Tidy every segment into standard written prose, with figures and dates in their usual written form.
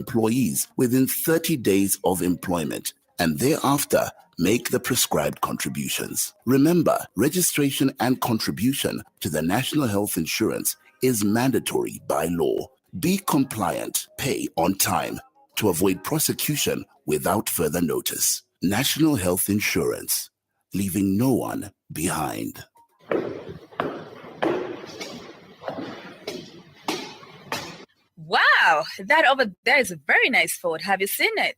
employees within 30 days of employment and thereafter make the prescribed contributions. Remember, registration and contribution to the National Health Insurance is mandatory by law. Be compliant, pay on time to avoid prosecution without further notice. National Health Insurance, leaving no one behind. Wow, that over there is a very nice Ford. Have you seen it?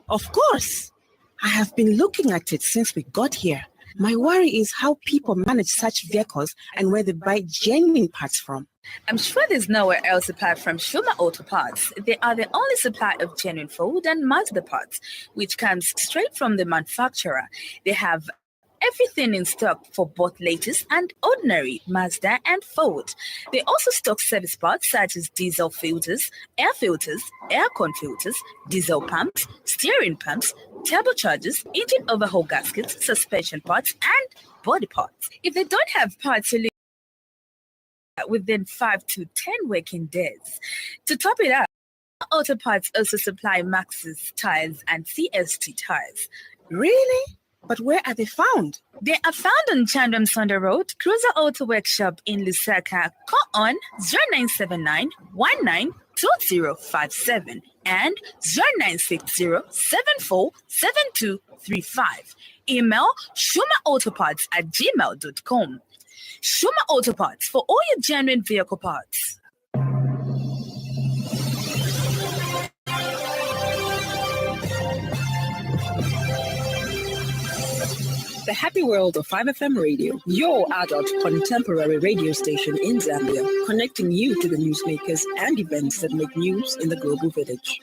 Of course. I have been looking at it since we got here. My worry is how people manage such vehicles and where they buy genuine parts from. I'm sure there's nowhere else apart from Shuma Auto Parts. They are the only supplier of genuine Ford and Mazda parts, which comes straight from the manufacturer. They have everything in stock for both latest and ordinary Mazda and Ford. They also stock service parts such as diesel filters, aircon filters, diesel pumps, steering pumps, turbochargers, engine overhaul gaskets, suspension parts, and body parts. If they don't have parts within 5 to 10 working days. To top it up, Auto Parts also supply Maxxis tires and CST tires. Really? But where are they found? They are found on Chandram Sonda Road, Cruiser Auto Workshop in Lusaka. Call on 0979 192057 and 0960747235. Email shumaautoparts@gmail.com. Shuma Auto Parts for all your genuine vehicle parts. The happy world of 5FM Radio, your adult contemporary radio station in Zambia, connecting you to the newsmakers and events that make news in the global village.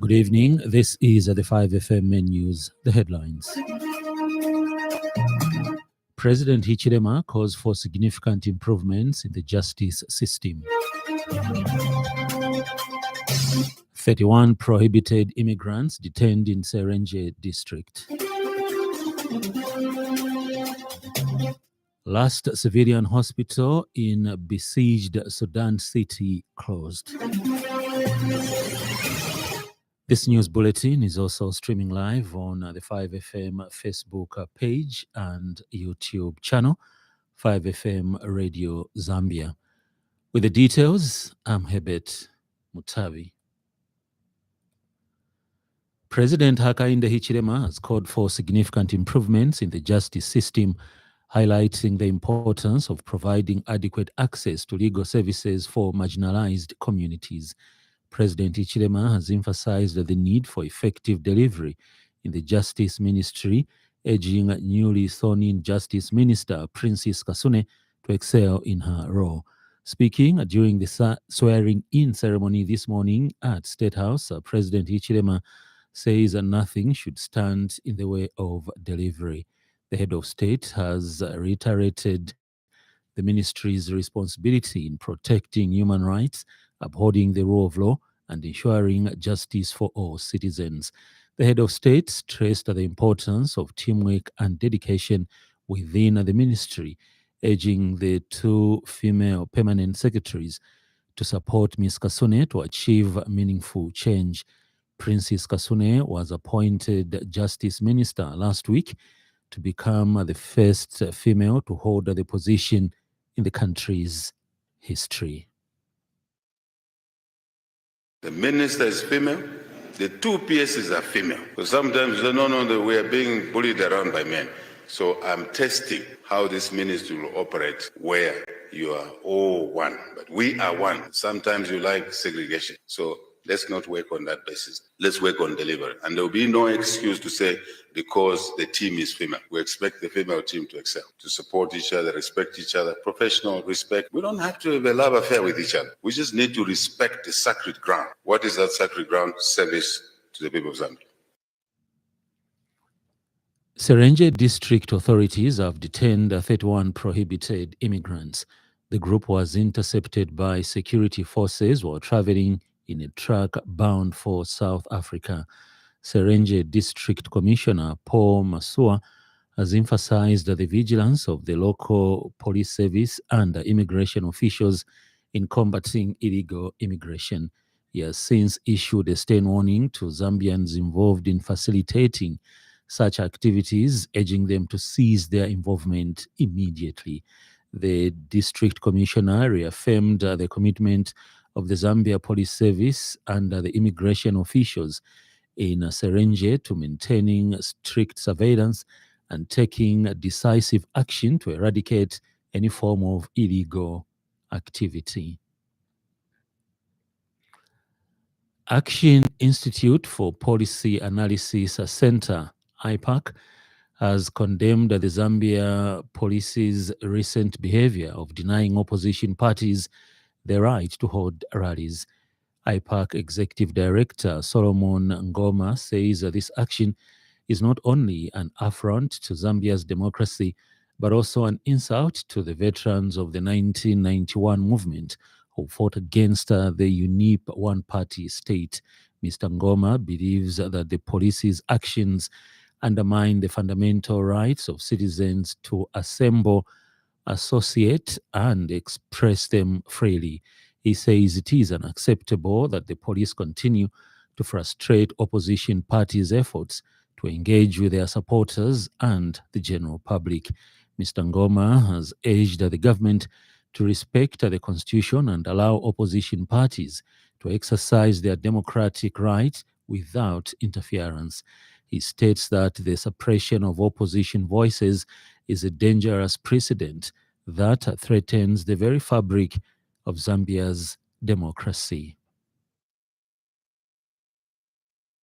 Good evening. This is the 5FM main news. The headlines. President Hichilema calls for significant improvements in the justice system. 31 prohibited immigrants detained in Serenje district. Last civilian hospital in besieged Sudan city closed. This news bulletin is also streaming live on the 5FM Facebook page and YouTube channel, 5FM Radio Zambia. With the details, I'm Hebet Mutavi. President Hakainde Hichilema has called for significant improvements in the justice system, highlighting the importance of providing adequate access to legal services for marginalized communities. President Hichilema has emphasized the need for effective delivery in the Justice Ministry, urging newly sworn-in Justice Minister Princess Kasune to excel in her role. Speaking during the swearing-in ceremony this morning at State House, President Hichilema says nothing should stand in the way of delivery. The head of state has reiterated the ministry's responsibility in protecting human rights, upholding the rule of law, and ensuring justice for all citizens. The head of state stressed the importance of teamwork and dedication within the ministry, urging the 2 female permanent secretaries to support Ms. Kasune to achieve meaningful change. Princess Kasune was appointed Justice Minister last week to become the first female to hold the position in the country's history. The minister is female. The 2 PSs are female. So sometimes they don't know that we are being bullied around by men. So I'm testing how this ministry will operate where you are all one, but we are one. Sometimes you like segregation. So let's not work on that basis. Let's work on delivery. And there will be no excuse to say because the team is female. We expect the female team to excel, to support each other, respect each other, professional respect. We don't have to have a love affair with each other. We just need to respect the sacred ground. What is that sacred ground? Service to the people of Zambia. Serenje district authorities have detained 31 prohibited immigrants. The group was intercepted by security forces while traveling in a truck bound for South Africa. Serenje District Commissioner Paul Masua has emphasized the vigilance of the local police service and immigration officials in combating illegal immigration. He has since issued a stern warning to Zambians involved in facilitating such activities, urging them to cease their involvement immediately. The district commissioner reaffirmed the commitment of the Zambia Police Service and the immigration officials in Serenje to maintaining strict surveillance and taking decisive action to eradicate any form of illegal activity. Action Institute for Policy Analysis Center, IPAC, has condemned the Zambia police's recent behavior of denying opposition parties the right to hold rallies. IPAC Executive Director Solomon Ngoma says that this action is not only an affront to Zambia's democracy, but also an insult to the veterans of the 1991 movement who fought against the UNIP one-party state. Mr. Ngoma believes that the police's actions undermine the fundamental rights of citizens to assemble, associate, and express them freely. He says it is unacceptable that the police continue to frustrate opposition parties' efforts to engage with their supporters and the general public. Mr. Ngoma has urged the government to respect the Constitution and allow opposition parties to exercise their democratic rights without interference. He states that the suppression of opposition voices is a dangerous precedent that threatens the very fabric of Zambia's democracy.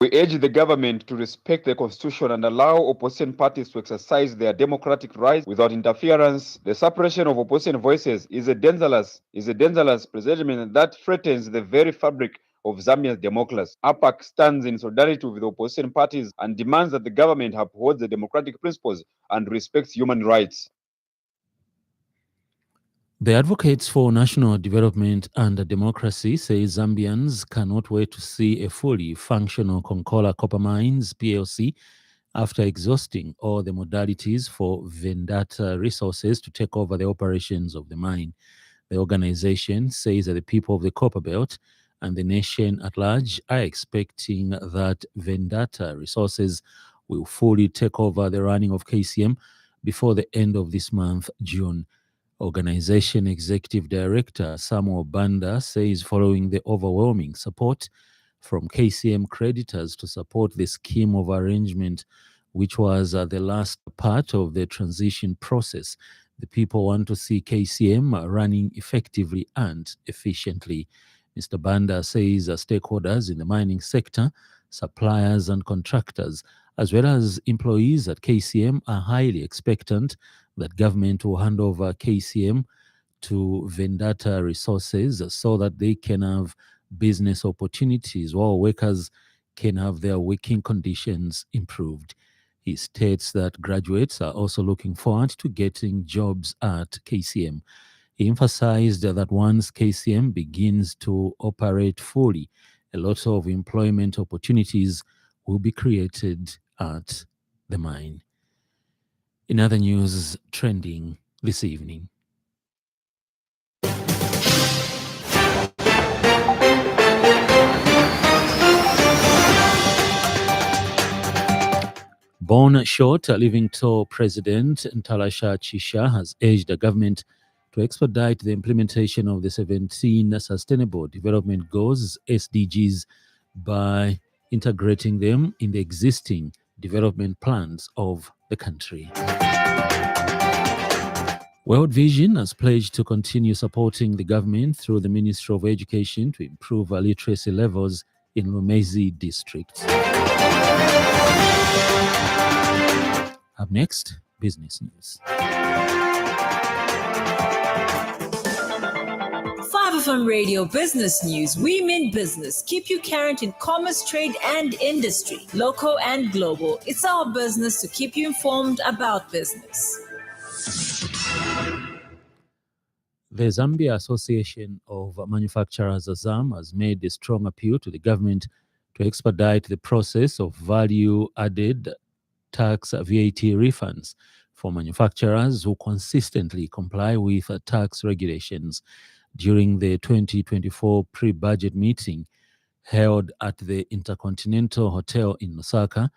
We urge the government to respect the Constitution and allow opposition parties to exercise their democratic rights without interference. The suppression of opposition voices is a dangerous precedent that threatens the very fabric of Zambia's democracy. APAC stands in solidarity with the opposition parties and demands that the government upholds the democratic principles and respects human rights. The Advocates for National Development and Democracy say Zambians cannot wait to see a fully functional Konkola Copper Mines PLC after exhausting all the modalities for Vendata Resources to take over the operations of the mine. The organization says that the people of the Copper Belt and the nation at large are expecting that Vendata Resources will fully take over the running of KCM before the end of this month, June. Organization Executive Director Samuel Banda says following the overwhelming support from KCM creditors to support the scheme of arrangement, which was the last part of the transition process, the people want to see KCM running effectively and efficiently. Mr. Banda says stakeholders in the mining sector, suppliers and contractors, as well as employees at KCM are highly expectant that government will hand over KCM to Vendata Resources so that they can have business opportunities while workers can have their working conditions improved. He states that graduates are also looking forward to getting jobs at KCM. He emphasized that once KCM begins to operate fully, a lot of employment opportunities will be created at the mine. In other news trending this evening, born short, Living Toll President Ntalasha Chisha has urged the government to expedite the implementation of the 17 Sustainable Development Goals, SDGs, by integrating them in the existing development plans of the country. World Vision has pledged to continue supporting the government through the Ministry of Education to improve literacy levels in Lumezi district. Up next, business news. 5FM Radio Business News. We mean business. Keep you current in commerce, trade, and industry, local and global. It's our business to keep you informed about business. The Zambia Association of Manufacturers, AZAM, has made a strong appeal to the government to expedite the process of value-added tax VAT refunds for manufacturers who consistently comply with tax regulations. During the 2024 pre-budget meeting held at the Intercontinental Hotel in Lusaka,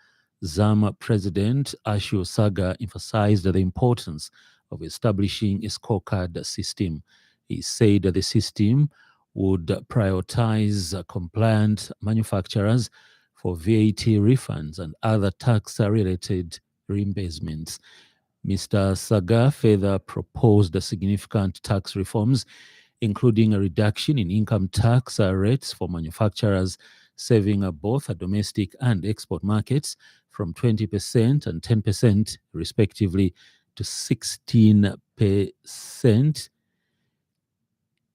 ZAMA President Ashu Saga emphasized the importance of establishing a scorecard system. He said that the system would prioritize compliant manufacturers for VAT refunds and other tax-related reimbursements. Mr. Saga further proposed significant tax reforms, including a reduction in income tax rates for manufacturers serving both domestic and export markets from 20% and 10% respectively to 16%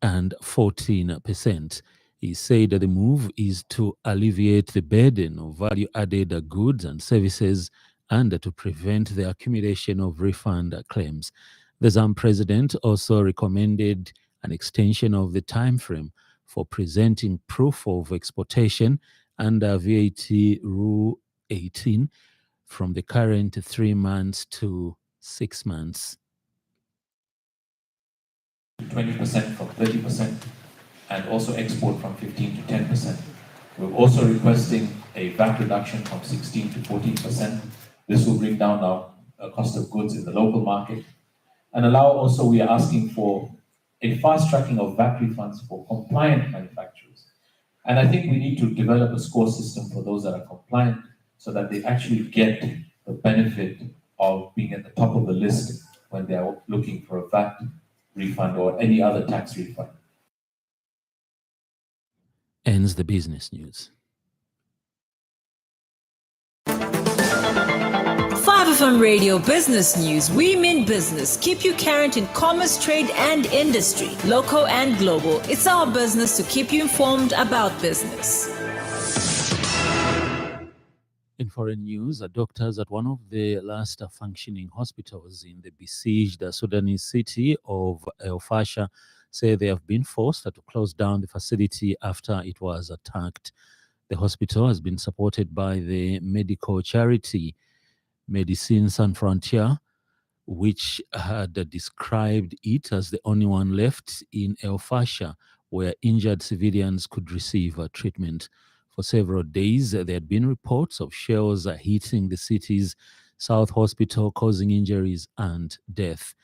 and 14%. He said that the move is to alleviate the burden of value-added goods and services and to prevent the accumulation of refund claims. The ZAM president also recommended an extension of the time frame for presenting proof of exportation under VAT Rule 18 from the current 3 months to 6 months. 20% from 30%, and also export from 15 to 10%. We're also requesting a VAT reduction from 16 to 14%. This will bring down our cost of goods in the local market, and we are asking for a fast tracking of VAT refunds for compliant manufacturers. And I think we need to develop a score system for those that are compliant so that they actually get the benefit of being at the top of the list when they are looking for a VAT refund or any other tax refund. Ends the business news. 5FM Radio Business News. We mean business. Keep you current in commerce, trade, and industry, local and global. It's our business to keep you informed about business. In foreign news, doctors at one of the last functioning hospitals in the besieged Sudanese city of El Fasher say they have been forced to close down the facility after it was attacked. The hospital has been supported by the medical charity Médecins Sans Frontières, which had described it as the only one left in El Fasher where injured civilians could receive treatment. For several days, there had been reports of shells hitting the city's South Hospital, causing injuries and death.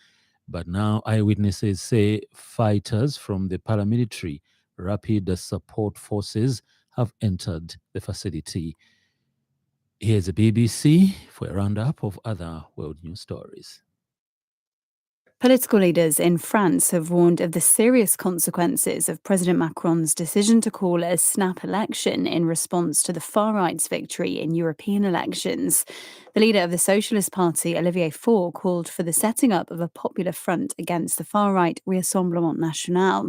But now eyewitnesses say fighters from the paramilitary Rapid Support Forces have entered the facility. Here's the BBC for a roundup of other world news stories. Political leaders in France have warned of the serious consequences of President Macron's decision to call a snap election in response to the far-right's victory in European elections. The leader of the Socialist Party, Olivier Faure, called for the setting up of a popular front against the far-right Rassemblement National.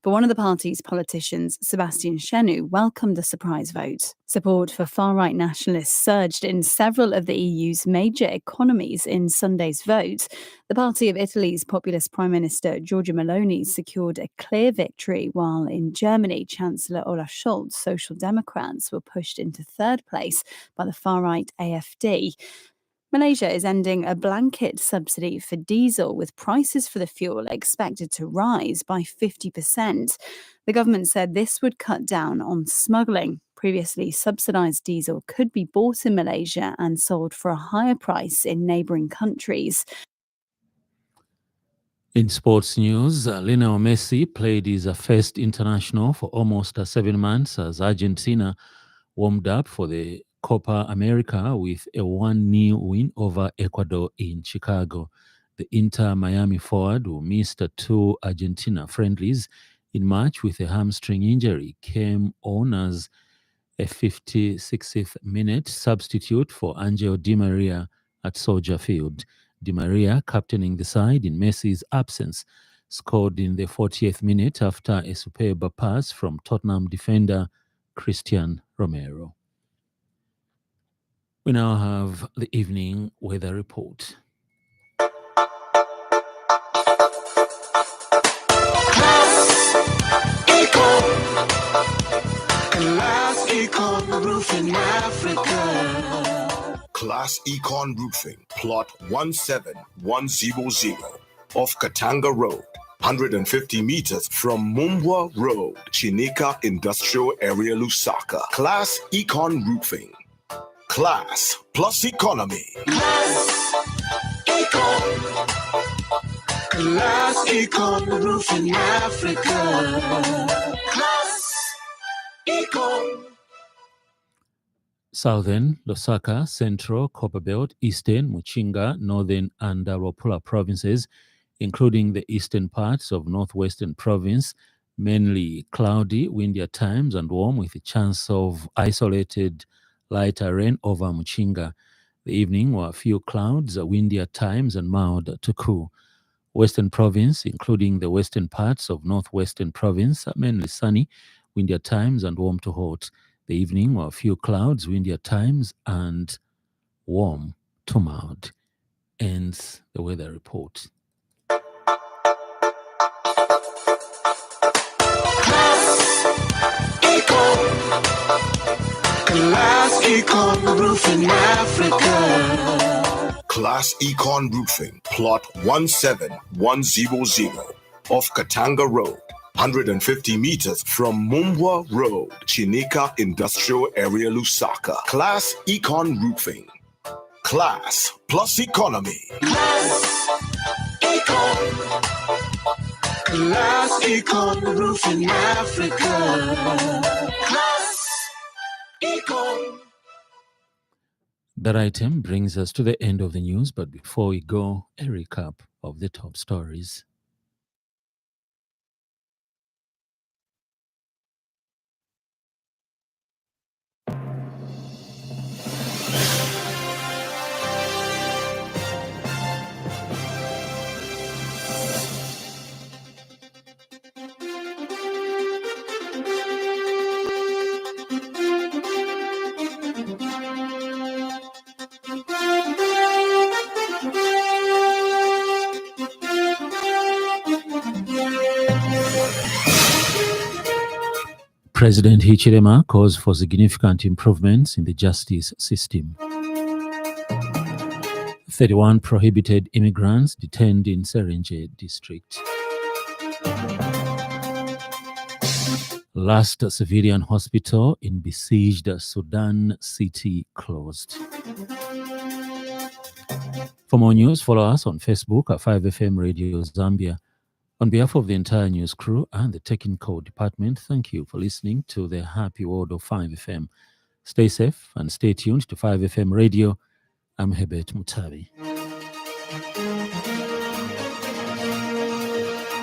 But one of the party's politicians, Sébastien Chenu, welcomed the surprise vote. Support for far-right nationalists surged in several of the EU's major economies in Sunday's vote. The party of Italy's populist Prime Minister Giorgia Meloni secured a clear victory, while in Germany, Chancellor Olaf Scholz, Social Democrats were pushed into third place by the far-right AfD. Malaysia is ending a blanket subsidy for diesel, with prices for the fuel expected to rise by 50%. The government said this would cut down on smuggling. Previously, subsidised diesel could be bought in Malaysia and sold for a higher price in neighbouring countries. In sports news, Lionel Messi played his first international for almost 7 months as Argentina warmed up for the Copa America with a 1-0 win over Ecuador in Chicago. The Inter Miami forward, who missed 2 Argentina friendlies in March with a hamstring injury, came on as a 56th minute substitute for Angel Di Maria at Soldier Field. Di Maria, captaining the side in Messi's absence, scored in the 40th minute after a superb pass from Tottenham defender Christian Romero. We now have the evening weather report. Class Econ Roof in Africa. Class Econ Roofing, plot 17100 off Katanga Road, 150 meters from Mumbwa Road, Chinika Industrial Area, Lusaka. Class Econ Roofing. Class plus economy. Class Econ. Class Econ Roofing Africa. Class Econ. Southern, Lusaka, Central, Copperbelt, Eastern, Muchinga, Northern, and Ropula provinces, including the eastern parts of Northwestern Province, mainly cloudy, windy at times, and warm with a chance of isolated lighter rain over Muchinga. The evening were a few clouds, windy at times, and mild to cool. Western Province, including the western parts of Northwestern Province, mainly sunny, windy at times, and warm to hot. The evening were a few clouds, windy at times, and warm to mild. Ends the weather report. Class Econ Roofing Africa. Class Econ Roofing, plot 17100 off Katanga Road, 150 meters from Mumbwa Road, Chinika Industrial Area, Lusaka. Class Econ Roofing. Class plus economy. Class Econ. Class Econ Roofing Africa. Class Econ. That item brings us to the end of the news, but before we go, a recap of the top stories. President Hichilema calls for significant improvements in the justice system. 31 prohibited immigrants detained in Serenje district. Last civilian hospital in besieged Sudan city closed. For more news, follow us on Facebook at 5FM Radio Zambia. On behalf of the entire news crew and the technical department, thank you for listening to the Happy World of 5FM. Stay safe and stay tuned to 5FM Radio. I'm Herbert Mutabi.